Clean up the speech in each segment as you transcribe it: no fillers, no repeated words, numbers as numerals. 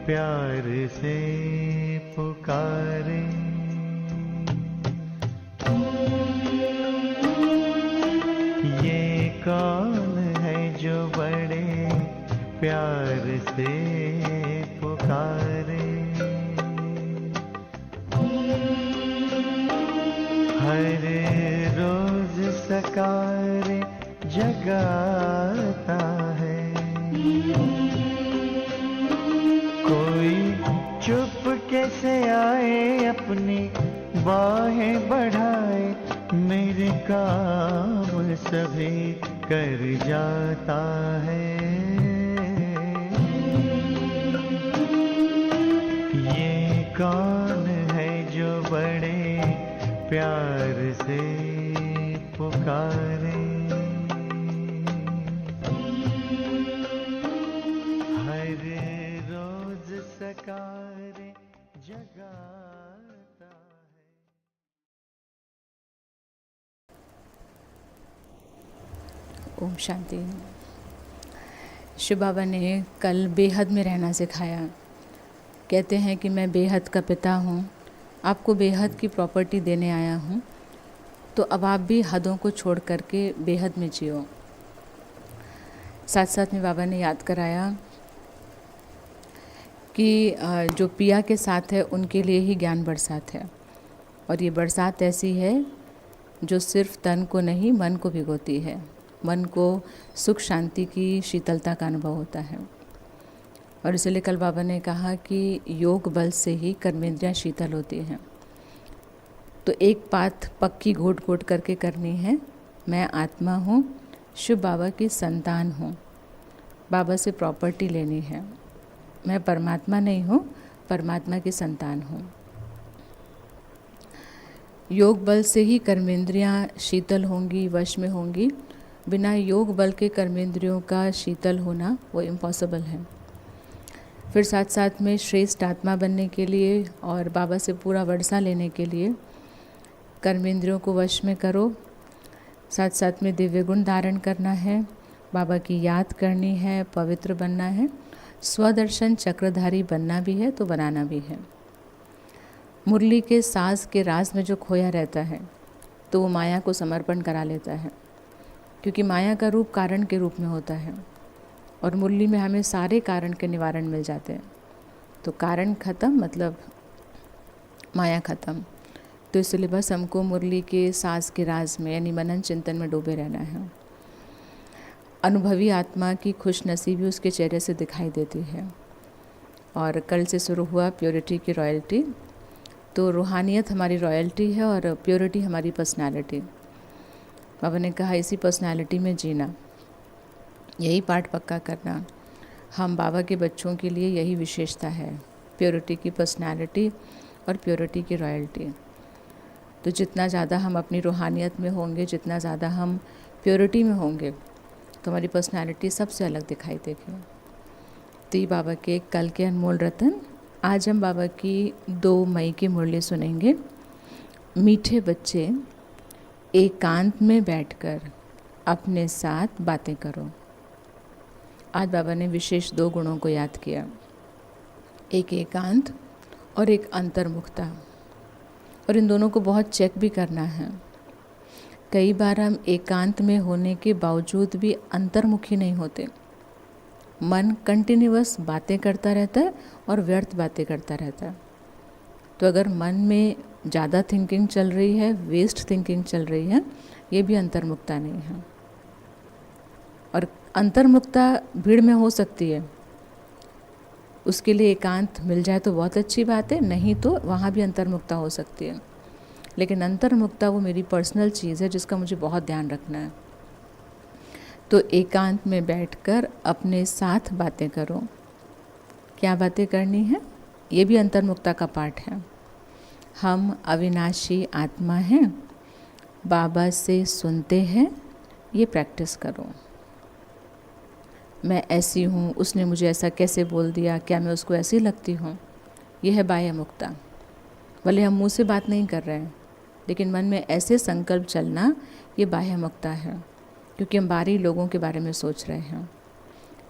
प्यार से पुकारे। ये कौन है जो बड़े प्यार से पुकारे। हर रोज सकारे जगाता है। कोई चुप कैसे आए अपनी बाहें बढ़ाए, मेरे काम सभी कर जाता है। ये कौन है जो बड़े प्यार से पुकारे। हर रोज सकारे जगाता है। ओम शांति। शिव बाबा ने कल बेहद में रहना सिखाया। कहते हैं कि मैं बेहद का पिता हूँ, आपको बेहद की प्रॉपर्टी देने आया हूँ, तो अब आप भी हदों को छोड़ करके बेहद में जियो। साथ साथ में बाबा ने याद कराया कि जो पिया के साथ है उनके लिए ही ज्ञान बरसात है, और ये बरसात ऐसी है जो सिर्फ तन को नहीं मन को भिगोती है। मन को सुख शांति की शीतलता का अनुभव होता है। और इसलिए कल बाबा ने कहा कि योग बल से ही कर्मेंद्रियाँ शीतल होती हैं। तो एक बात पक्की घोट घोट करके करनी है, मैं आत्मा हूँ, शिव बाबा की संतान हूँ, बाबा से प्रॉपर्टी लेनी है। मैं परमात्मा नहीं हूँ, परमात्मा की संतान हूँ। योग बल से ही कर्मेंद्रियाँ शीतल होंगी, वश में होंगी। बिना योग बल के कर्मेंद्रियों का शीतल होना वो इम्पॉसिबल है। फिर साथ साथ में श्रेष्ठ आत्मा बनने के लिए और बाबा से पूरा वर्षा लेने के लिए कर्मेंद्रियों को वश में करो। साथ साथ में दिव्य गुण धारण करना है, बाबा की याद करनी है, पवित्र बनना है, स्वदर्शन चक्रधारी बनना भी है तो बनाना भी है। मुरली के साज के राज में जो खोया रहता है तो वो माया को समर्पण करा लेता है, क्योंकि माया का रूप कारण के रूप में होता है और मुरली में हमें सारे कारण के निवारण मिल जाते हैं। तो कारण खत्म मतलब माया खत्म। तो इसलिए बस हमको मुरली के साज के राज में यानी मनन चिंतन में डूबे रहना है। अनुभवी आत्मा की खुश नसीबी उसके चेहरे से दिखाई देती है। और कल से शुरू हुआ प्योरिटी की रॉयल्टी। तो रूहानियत हमारी रॉयल्टी है और प्योरिटी हमारी पर्सनालिटी। बाबा ने कहा इसी पर्सनालिटी में जीना, यही पाठ पक्का करना। हम बाबा के बच्चों के लिए यही विशेषता है, प्योरिटी की पर्सनालिटी और प्योरिटी की रॉयल्टी। तो जितना ज़्यादा हम अपनी रूहानियत में होंगे, जितना ज़्यादा हम प्योरिटी में होंगे, तो हमारी पर्सनालिटी सबसे अलग दिखाई देगी। तो ये बाबा के कल के अनमोल रतन। आज हम बाबा की 2 मई की मुरली सुनेंगे। मीठे बच्चे एकांत में बैठकर अपने साथ बातें करो। आज बाबा ने विशेष 2 गुणों को याद किया, एक एकांत और एक अंतर्मुखता। और इन दोनों को बहुत चेक भी करना है। कई बार हम एकांत में होने के बावजूद भी अंतर्मुखी नहीं होते। मन कंटिन्यूअस बातें करता रहता है और व्यर्थ बातें करता रहता है। तो अगर मन में ज़्यादा थिंकिंग चल रही है, वेस्ट थिंकिंग चल रही है, ये भी अंतर्मुखता नहीं है। और अंतर्मुखता भीड़ में हो सकती है, उसके लिए एकांत मिल जाए तो बहुत अच्छी बात है, नहीं तो वहाँ भी अंतर्मुखता हो सकती है। लेकिन अंतर्मुखता वो मेरी पर्सनल चीज़ है जिसका मुझे बहुत ध्यान रखना है। तो एकांत में बैठकर अपने साथ बातें करो। क्या बातें करनी है, ये भी अंतर्मुखता का पार्ट है। हम अविनाशी आत्मा हैं, बाबा से सुनते हैं, ये प्रैक्टिस करो। मैं ऐसी हूँ, उसने मुझे ऐसा कैसे बोल दिया, क्या मैं उसको ऐसी लगती हूँ, ये है बाह्य मुक्ता। भले हम मुँह से बात नहीं कर रहे हैं, लेकिन मन में ऐसे संकल्प चलना, ये बाह्य मुक्ता है, क्योंकि हम बाहरी लोगों के बारे में सोच रहे हैं।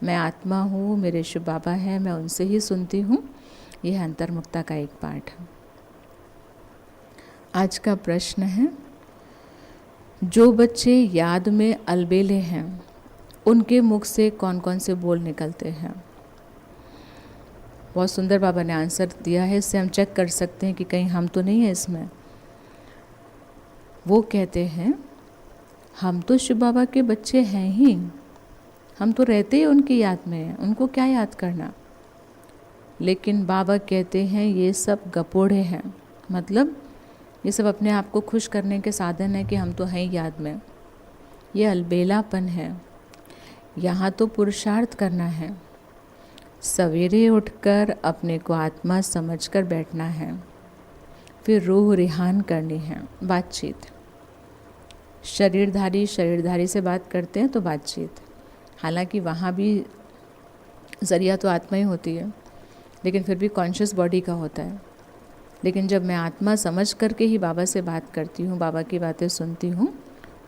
मैं आत्मा हूँ, मेरे शिव बाबा हैं, मैं उनसे ही सुनती हूँ। यह अंतर्मुक्ता का एक पार्ट है। आज का प्रश्न है, जो बच्चे याद में अलबेले हैं उनके मुख से कौन कौन से बोल निकलते हैं? बहुत सुंदर बाबा ने आंसर दिया है, इससे हम चेक कर सकते हैं कि कहीं हम तो नहीं है इसमें। वो कहते हैं, हम तो शिव बाबा के बच्चे हैं ही, हम तो रहते ही उनकी याद में हैं, उनको क्या याद करना। लेकिन बाबा कहते हैं ये सब गपोड़े हैं, मतलब ये सब अपने आप को खुश करने के साधन है कि हम तो हैं याद में। ये अलबेलापन है। यहाँ तो पुरुषार्थ करना है, सवेरे उठकर अपने को आत्मा समझकर बैठना है, फिर रूह रिहान करनी है, बातचीत। शरीरधारी से बात करते हैं तो बातचीत, हालांकि वहाँ भी ज़रिया तो आत्मा ही होती है, लेकिन फिर भी कॉन्शियस बॉडी का होता है। लेकिन जब मैं आत्मा समझ करके ही बाबा से बात करती हूँ, बाबा की बातें सुनती हूँ,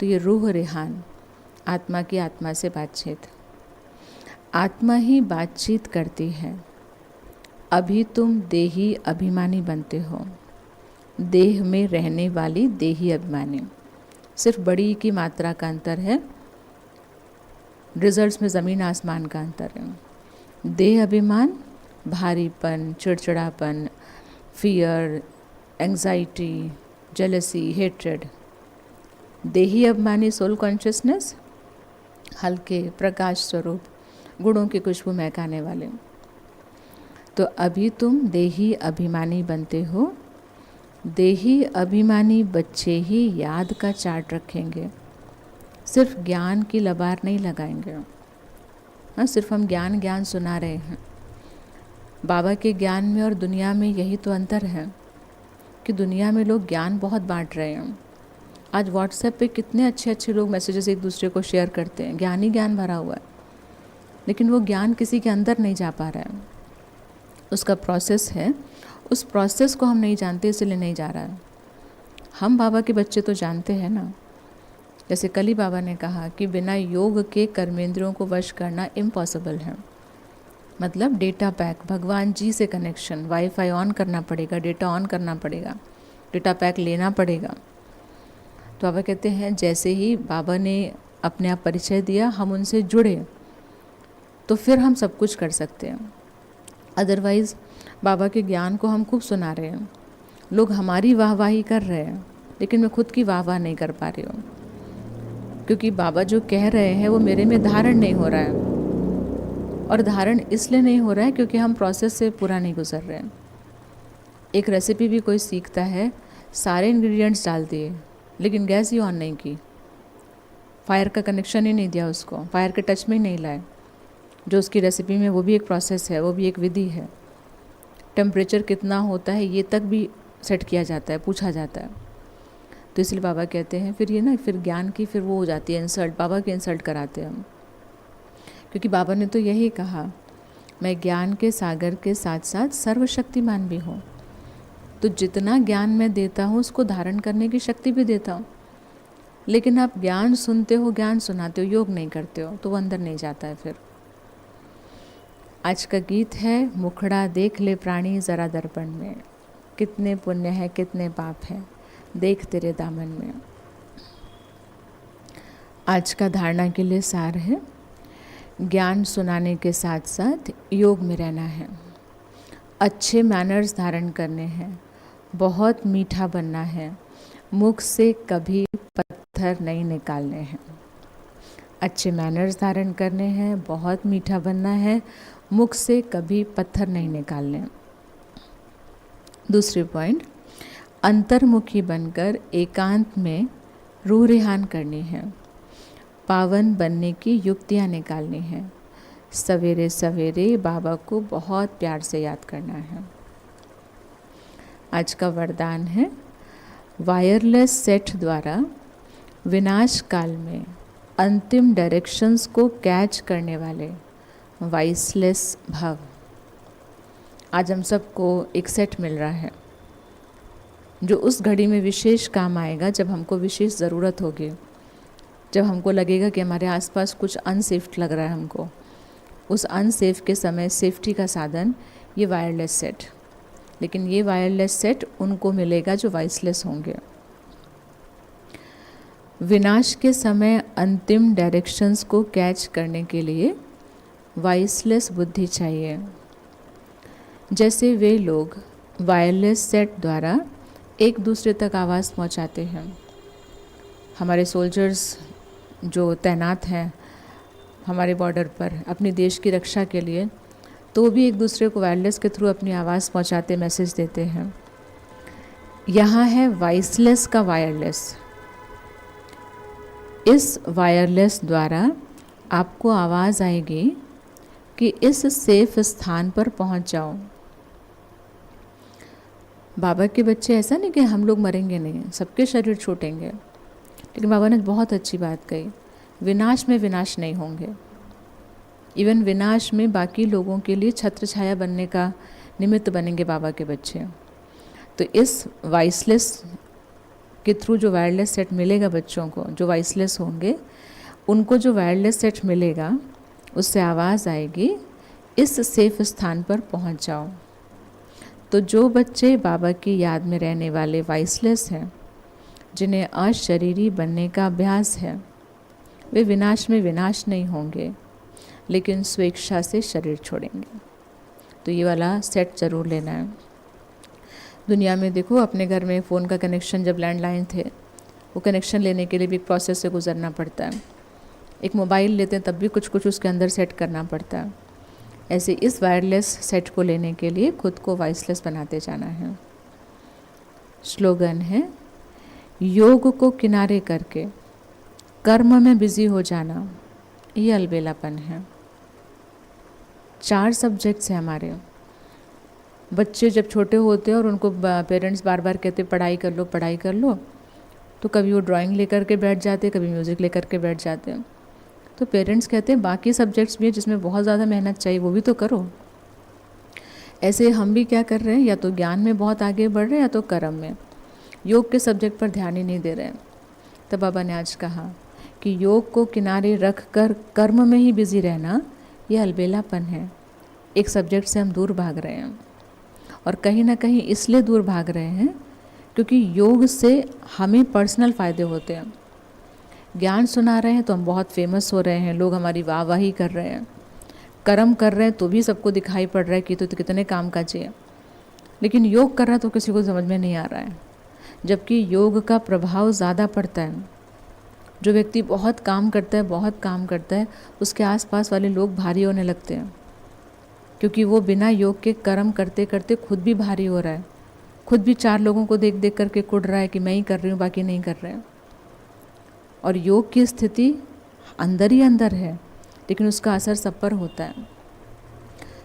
तो ये रूह रिहान, आत्मा की आत्मा से बातचीत। आत्मा ही बातचीत करती है। अभी तुम देही अभिमानी बनते हो, देह में रहने वाली देही अभिमानी। सिर्फ बड़ी की मात्रा का अंतर है, रिजल्ट्स में ज़मीन आसमान का अंतर है। देह अभिमान भारीपन, चिड़चिड़ापन, फियर, एंजाइटी, जेलसी, हेट्रेड। देही अभिमानी सोल कॉन्शियसनेस, हल्के प्रकाश स्वरूप, गुणों की खुशबू महकाने वाले। तो अभी तुम देही अभिमानी बनते हो। देही अभिमानी बच्चे ही याद का चार्ट रखेंगे, सिर्फ ज्ञान की लबार नहीं लगाएंगे। हाँ, सिर्फ हम ज्ञान सुना रहे हैं। बाबा के ज्ञान में और दुनिया में यही तो अंतर है कि दुनिया में लोग ज्ञान बहुत बांट रहे हैं। आज व्हाट्सएप पे कितने अच्छे अच्छे लोग मैसेजेस एक दूसरे को शेयर करते हैं, ज्ञान ही ज्ञान भरा हुआ है, लेकिन वो ज्ञान किसी के अंदर नहीं जा पा रहा है। उसका प्रोसेस है, उस प्रोसेस को हम नहीं जानते, इसलिए नहीं जा रहा है। हम बाबा के बच्चे तो जानते हैं ना। जैसे कल ही बाबा ने कहा कि बिना योग के कर्मेंद्रियों को वश करना इम्पॉसिबल है। मतलब डेटा पैक, भगवान जी से कनेक्शन, वाईफाई ऑन करना पड़ेगा, डेटा ऑन करना पड़ेगा, डेटा पैक लेना पड़ेगा। तो बाबा कहते हैं जैसे ही बाबा ने अपने आप परिचय दिया, हम उनसे जुड़े, तो फिर हम सब कुछ कर सकते हैं। अदरवाइज़ बाबा के ज्ञान को हम खूब सुना रहे हैं, लोग हमारी वाहवाही कर रहे हैं, लेकिन मैं खुद की वाहवाह नहीं कर पा रही हूँ, क्योंकि बाबा जो कह रहे हैं वो मेरे में धारण नहीं हो रहा है। और धारण इसलिए नहीं हो रहा है क्योंकि हम प्रोसेस से पूरा नहीं गुजर रहे हैं। एक रेसिपी भी कोई सीखता है, सारे इंग्रेडिएंट्स डाल दिए, लेकिन गैस ही ऑन नहीं की, फायर का कनेक्शन ही नहीं दिया उसको, फायर के टच में ही नहीं लाए। जो उसकी रेसिपी में, वो भी एक प्रोसेस है, वो भी एक विधि है। टेम्परेचर कितना होता है ये तक भी सेट किया जाता है, पूछा जाता है। तो इसलिए बाबा कहते हैं फिर ये ना, फिर ज्ञान की फिर वो हो जाती है इंसल्ट, बाबा की इंसल्ट कराते हैं हम। क्योंकि बाबा ने तो यही कहा, मैं ज्ञान के सागर के साथ साथ सर्वशक्तिमान भी हूँ। तो जितना ज्ञान मैं देता हूँ उसको धारण करने की शक्ति भी देता हूँ। लेकिन आप ज्ञान सुनते हो, ज्ञान सुनाते हो, योग नहीं करते हो, तो वो अंदर नहीं जाता है। फिर आज का गीत है, मुखड़ा देख ले प्राणी ज़रा दर्पण में, कितने पुण्य है कितने पाप है देख तेरे दामन में। आज का धारणा के लिए सार है, ज्ञान सुनाने के साथ साथ योग में रहना है, अच्छे मैनर्स धारण करने हैं, बहुत मीठा बनना है, मुख से कभी पत्थर नहीं निकालने हैं। अच्छे मैनर्स धारण करने हैं, बहुत मीठा बनना है, मुख से कभी पत्थर नहीं निकालने। दूसरी पॉइंट, अंतर्मुखी बनकर एकांत में रूह रिहान करनी है, पावन बनने की युक्तियाँ निकालनी हैं, सवेरे सवेरे बाबा को बहुत प्यार से याद करना है। आज का वरदान है, वायरलेस सेट द्वारा विनाश काल में अंतिम डायरेक्शंस को कैच करने वाले वॉइसलेस भव। आज हम सबको एक सेट मिल रहा है जो उस घड़ी में विशेष काम आएगा, जब हमको विशेष ज़रूरत होगी, जब हमको लगेगा कि हमारे आसपास कुछ अनसेफ लग रहा है हमको, उस अनसेफ के समय सेफ्टी का साधन ये वायरलेस सेट। लेकिन ये वायरलेस सेट उनको मिलेगा जो वॉइसलेस होंगे। विनाश के समय अंतिम डायरेक्शंस को कैच करने के लिए वॉइसलेस बुद्धि चाहिए। जैसे वे लोग वायरलेस सेट द्वारा एक दूसरे तक आवाज़ पहुंचाते हैं। हमारे सोल्जर्स जो तैनात हैं हमारे बॉर्डर पर अपने देश की रक्षा के लिए, तो भी एक दूसरे को वायरलेस के थ्रू अपनी आवाज़ पहुंचाते, मैसेज देते हैं। यहाँ है वॉइसलेस का वायरलेस। इस वायरलेस द्वारा आपको आवाज़ आएगी कि इस सेफ स्थान पर पहुंच जाओ। बाबा के बच्चे, ऐसा नहीं कि हम लोग मरेंगे नहीं, सबके शरीर छूटेंगे, लेकिन बाबा ने बहुत अच्छी बात कही, विनाश में विनाश नहीं होंगे। इवन विनाश में बाकी लोगों के लिए छत्र छाया बनने का निमित्त बनेंगे बाबा के बच्चे। तो इस वॉइसलेस के थ्रू जो वायरलेस सेट मिलेगा बच्चों को, जो वॉइसलेस होंगे उनको जो वायरलेस सेट मिलेगा उससे आवाज़ आएगी, इस सेफ स्थान पर पहुंच जाओ। तो जो बच्चे बाबा की याद में रहने वाले वॉइसलेस हैं, जिन्हें अशरीरी बनने का अभ्यास है, वे विनाश में विनाश नहीं होंगे, लेकिन स्वेच्छा से शरीर छोड़ेंगे। तो ये वाला सेट ज़रूर लेना है। दुनिया में देखो, अपने घर में फ़ोन का कनेक्शन जब लैंडलाइन थे, वो कनेक्शन लेने के लिए भी एक प्रोसेस से गुजरना पड़ता है। एक मोबाइल लेते हैं तब भी कुछ कुछ उसके अंदर सेट करना पड़ता है। ऐसे इस वायरलेस सेट को लेने के लिए खुद को वॉइसलेस बनाते जाना है। स्लोगन है, योग को किनारे करके कर्म में बिजी हो जाना, ये अलबेलापन है। 4 सब्जेक्ट्स हैं हमारे। बच्चे जब छोटे होते हैं और उनको पेरेंट्स बार बार कहते पढ़ाई कर लो पढ़ाई कर लो, तो कभी वो ड्राइंग लेकर के बैठ जाते, कभी म्यूज़िक लेकर के बैठ जाते हैं। तो पेरेंट्स कहते हैं बाकी सब्जेक्ट्स भी हैं जिसमें बहुत ज़्यादा मेहनत चाहिए, वो भी तो करो। ऐसे हम भी क्या कर रहे हैं, या तो ज्ञान में बहुत आगे बढ़ रहे हैं या तो कर्म में, योग के सब्जेक्ट पर ध्यान ही नहीं दे रहे हैं। तब बाबा ने आज कहा कि योग को किनारे रख कर कर्म में ही बिजी रहना, ये अलबेलापन है। एक सब्जेक्ट से हम दूर भाग रहे हैं, और कहीं ना कहीं इसलिए दूर भाग रहे हैं क्योंकि योग से हमें पर्सनल फ़ायदे होते हैं। ज्ञान सुना रहे हैं तो हम बहुत फेमस हो रहे हैं, लोग हमारी वाहवाही कर रहे हैं। कर्म कर रहे हैं तो भी सबको दिखाई पड़ रहा है कि तो कितने काम काजी है। लेकिन योग कर रहा है तो किसी को समझ में नहीं आ रहा है, जबकि योग का प्रभाव ज़्यादा पड़ता है। जो व्यक्ति बहुत काम करता है उसके आसपास वाले लोग भारी होने लगते हैं, क्योंकि वो बिना योग के कर्म करते करते खुद भी भारी हो रहा है, खुद भी 4 लोगों को देख देख करके कुढ़ रहा है कि मैं ही कर रही हूँ, बाकी नहीं कर रहे हैं। और योग की स्थिति अंदर ही अंदर है, लेकिन उसका असर सब पर होता है।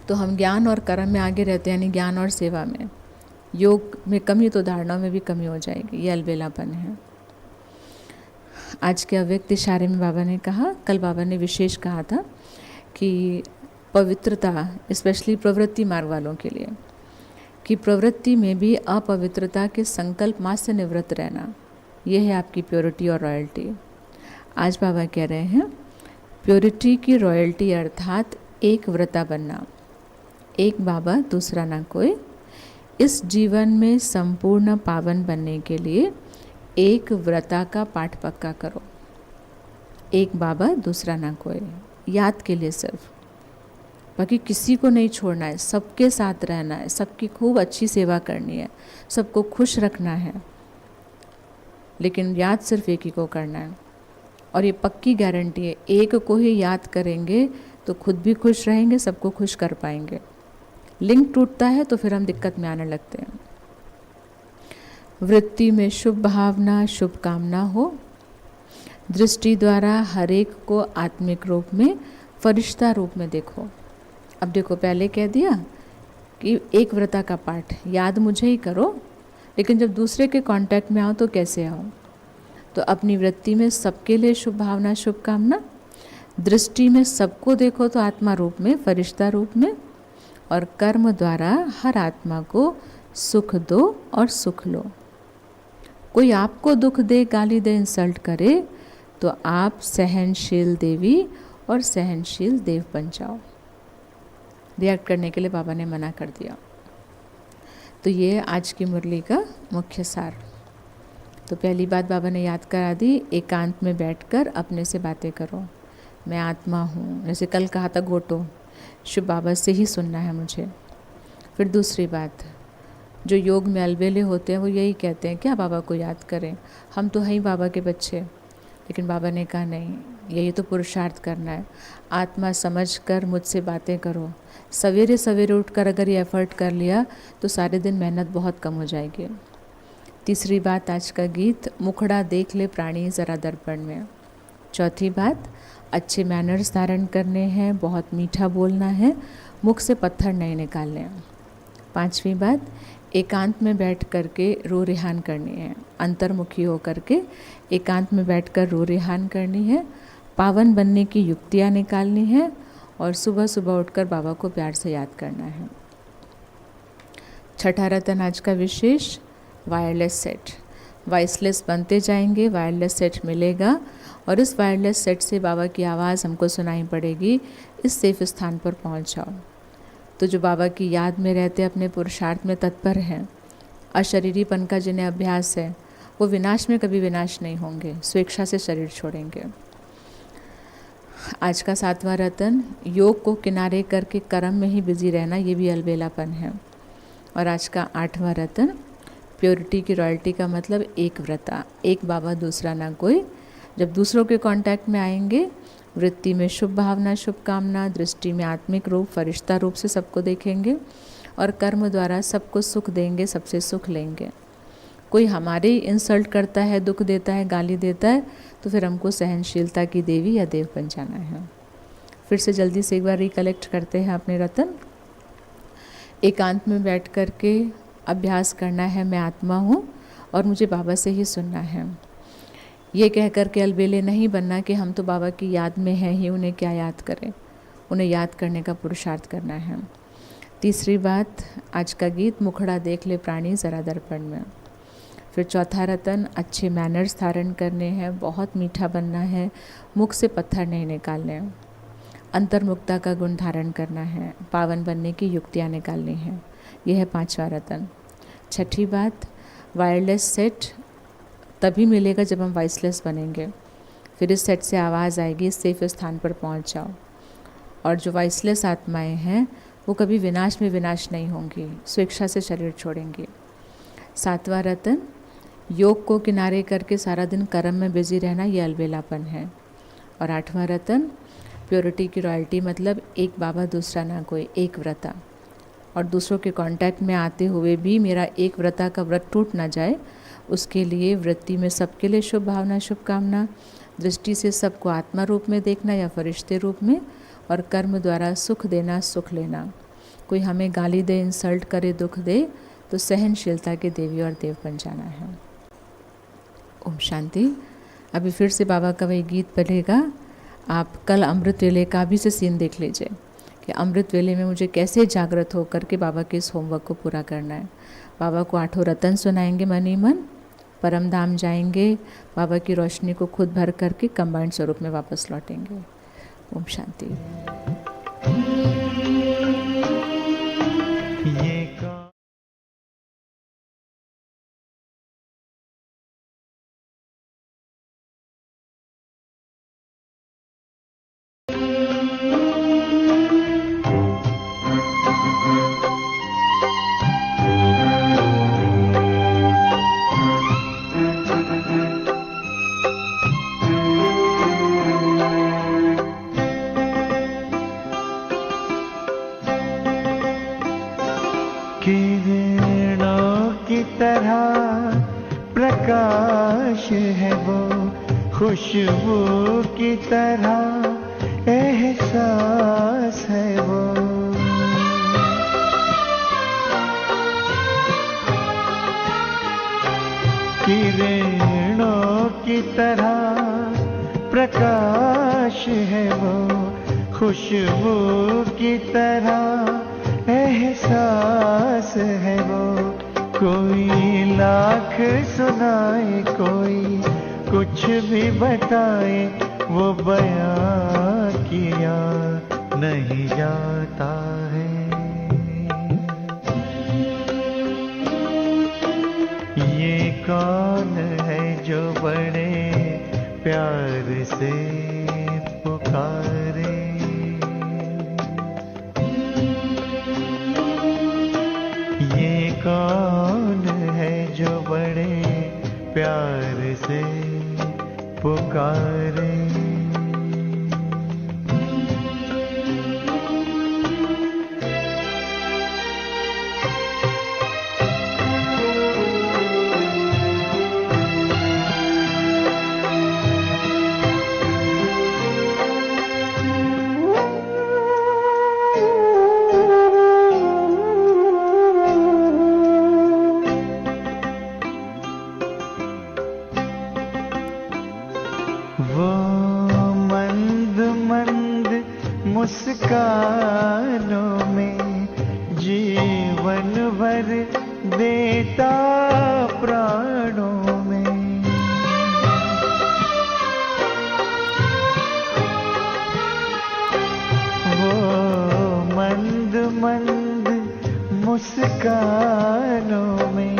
तो हम ज्ञान और कर्म में आगे रहते हैं, यानी ज्ञान और सेवा में। योग में कमी तो धारणाओं में भी कमी हो जाएगी, ये अलबेलापन है। आज के अव्यक्त इशारे में बाबा ने कहा, कल बाबा ने विशेष कहा था कि पवित्रता, स्पेशली प्रवृत्ति मार्ग वालों के लिए, कि प्रवृत्ति में भी अपवित्रता के संकल्प मात्र से निवृत्त रहना, यह है आपकी प्योरिटी और रॉयल्टी। आज बाबा कह रहे हैं प्योरिटी की रॉयल्टी अर्थात एक व्रता बनना, एक बाबा दूसरा ना कोई। इस जीवन में संपूर्ण पावन बनने के लिए एक व्रता का पाठ पक्का करो, एक बाबा दूसरा ना कोई, याद के लिए सिर्फ, बाकी किसी को नहीं छोड़ना है, सबके साथ रहना है, सबकी खूब अच्छी सेवा करनी है, सबको खुश रखना है, लेकिन याद सिर्फ एक ही को करना है। और ये पक्की गारंटी है, एक को ही याद करेंगे तो खुद भी खुश रहेंगे, सबको खुश कर पाएंगे। लिंक टूटता है तो फिर हम दिक्कत में आने लगते हैं। वृत्ति में शुभ भावना, शुभ कामना हो, दृष्टि द्वारा हर एक को आत्मिक रूप में, फरिश्ता रूप में देखो। अब देखो, पहले कह दिया कि एक व्रता का पाठ याद मुझे ही करो, लेकिन जब दूसरे के कांटेक्ट में आओ तो कैसे आओ? तो अपनी वृत्ति में सबके लिए शुभ भावना, शुभ कामना, दृष्टि में सबको देखो तो आत्मा रूप में, फरिश्ता रूप में, और कर्म द्वारा हर आत्मा को सुख दो और सुख लो। कोई आपको दुख दे, गाली दे, इंसल्ट करे तो आप सहनशील देवी और सहनशील देव बन जाओ। रिएक्ट करने के लिए बाबा ने मना कर दिया। तो ये आज की मुरली का मुख्य सार। तो पहली बात बाबा ने याद करा दी, एकांत में बैठकर अपने से बातें करो, मैं आत्मा हूँ। जैसे कल कहा था गोटो, शिव बाबा से ही सुनना है मुझे। फिर दूसरी बात, जो योग में अलबेले होते हैं वो यही कहते हैं क्या बाबा को याद करें, हम तो हैं ही बाबा के बच्चे। लेकिन बाबा ने कहा नहीं, यही तो पुरुषार्थ करना है, आत्मा समझकर मुझसे बातें करो। सवेरे सवेरे उठकर अगर ये एफर्ट कर लिया तो सारे दिन मेहनत बहुत कम हो जाएगी। तीसरी बात आज का गीत, मुखड़ा देख ले प्राणी ज़रा दर्पण में। चौथी बात, अच्छे मैनर्स धारण करने हैं, बहुत मीठा बोलना है, मुख से पत्थर नहीं निकालने हैं। पांचवी बात, एकांत में बैठ करके रो रिहान करनी है, अंतर्मुखी हो करके एकांत में बैठकर रो रिहान करनी है, पावन बनने की युक्तियाँ निकालनी है और सुबह सुबह उठकर बाबा को प्यार से याद करना है। छठा रतन आज का विशेष, वायरलेस सेट। वॉइसलेस बनते जाएंगे, वायरलेस सेट मिलेगा और इस वायरलेस सेट से बाबा की आवाज़ हमको सुनाई पड़ेगी, इस सेफ स्थान पर पहुंच जाओ। तो जो बाबा की याद में रहते अपने पुरुषार्थ में तत्पर हैं, अशरीरीपन का जिन्हें अभ्यास है, वो विनाश में कभी विनाश नहीं होंगे, स्वेच्छा से शरीर छोड़ेंगे। आज का सातवां रतन, योग को किनारे करके कर्म में ही बिजी रहना, ये भी अलबेलापन है। और आज का आठवां रतन, प्योरिटी की रॉयल्टी का मतलब एक व्रता, एक बाबा दूसरा ना कोई। जब दूसरों के कांटेक्ट में आएंगे, वृत्ति में शुभ भावना शुभ कामना, दृष्टि में आत्मिक रूप फरिश्ता रूप से सबको देखेंगे और कर्म द्वारा सबको सुख देंगे, सबसे सुख लेंगे। कोई हमारे इंसल्ट करता है, दुख देता है, गाली देता है, तो फिर हमको सहनशीलता की देवी या देव बन जाना है। फिर से जल्दी से एक बार रिकलेक्ट करते हैं अपने रतन। एकांत में बैठ कर के अभ्यास करना है, मैं आत्मा हूँ और मुझे बाबा से ही सुनना है। ये कह कर के अलबेले नहीं बनना कि हम तो बाबा की याद में हैं ही, उन्हें क्या याद करें, उन्हें याद करने का पुरुषार्थ करना है। तीसरी बात, आज का गीत, मुखड़ा देख ले प्राणी ज़रा दर्पण में। फिर चौथा रतन, अच्छे मैनर्स धारण करने हैं, बहुत मीठा बनना है, मुख से पत्थर नहीं निकालने, अंतर्मुक्ता का गुण धारण करना है, पावन बनने की युक्तियाँ निकालनी हैं। यह है पांचवा रतन। छठी बात, वायरलेस सेट तभी मिलेगा जब हम वॉइसलेस बनेंगे। फिर इस सेट से आवाज़ आएगी, इस सेफ स्थान पर पहुंच जाओ। और जो वॉइसलेस आत्माएं हैं वो कभी विनाश में विनाश नहीं होंगी, स्वेच्छा से शरीर छोड़ेंगी। सातवां रतन, योग को किनारे करके सारा दिन कर्म में बिजी रहना, ये अलबेलापन है। और आठवां रतन, प्योरिटी की रॉयल्टी मतलब एक बाबा दूसरा ना कोई, एक व्रता। और दूसरों के कांटेक्ट में आते हुए भी मेरा एक व्रता का व्रत टूट ना जाए, उसके लिए वृत्ति में सबके लिए शुभ भावना शुभ कामना, दृष्टि से सबको आत्मा रूप में देखना या फरिश्ते रूप में, और कर्म द्वारा सुख देना सुख लेना। कोई हमें गाली दे, इंसल्ट करे, दुख दे, तो सहनशीलता के देवी और देव बन जाना है। ओम शांति। अभी फिर से बाबा का वही गीत पढ़ेगा। आप कल अमृत वेले का भी से सीन देख लीजिए कि अमृत वेले में मुझे कैसे जागृत होकर के बाबा के इस होमवर्क को पूरा करना है। बाबा को आठों रतन सुनाएंगे मन ही मन, परम धाम जाएंगे, बाबा की रोशनी को खुद भर करके कंबाइंड स्वरूप में वापस लौटेंगे। ओम शांति। ये कौन किरणों की तरह प्रकाश है वो, खुशबू की तरह एहसास है वो। किरणों की तरह प्रकाश है वो, खुशबू की तरह एहसास है वो। कोई लाख सुनाए, कोई कुछ भी बताए, वो बयां किया नहीं जाता है। कौन है जो बड़े प्यार से पुकारे? ये कौन है जो बड़े प्यार से पुकारे? वो मंद मंद मुस्कानों में जीवन भर देता प्राणों में। वो मंद मंद मुस्कानों में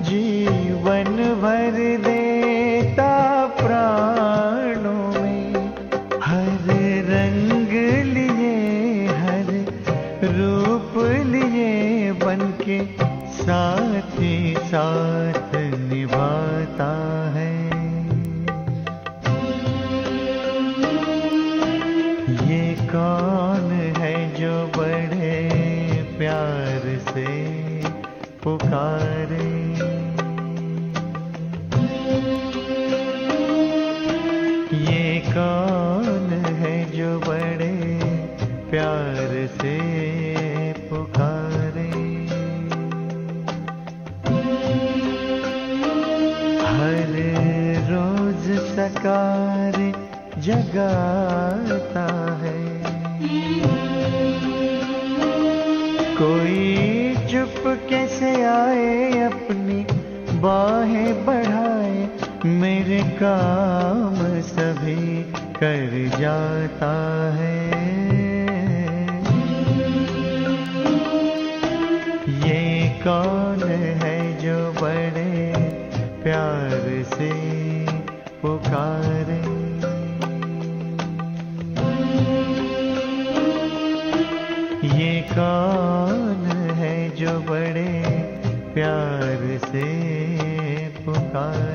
जीवन भर देता प्राणों में। हर रंग लिए हर रूप लिए बनके साथी साथ निभाता है। ये कौन है जो बड़े प्यार से पुकारे? ये कौन है जो बड़े प्यार से पुकारे? हर रोज सकार जगाता है। कोई चुप कैसे आए अपनी बाहें बढ़ाए, मेरे काम सभी कर जाता है। ये कौन है जो बड़े प्यार से पुकारे? ये कौन है जो बड़े प्यार से पुकारे?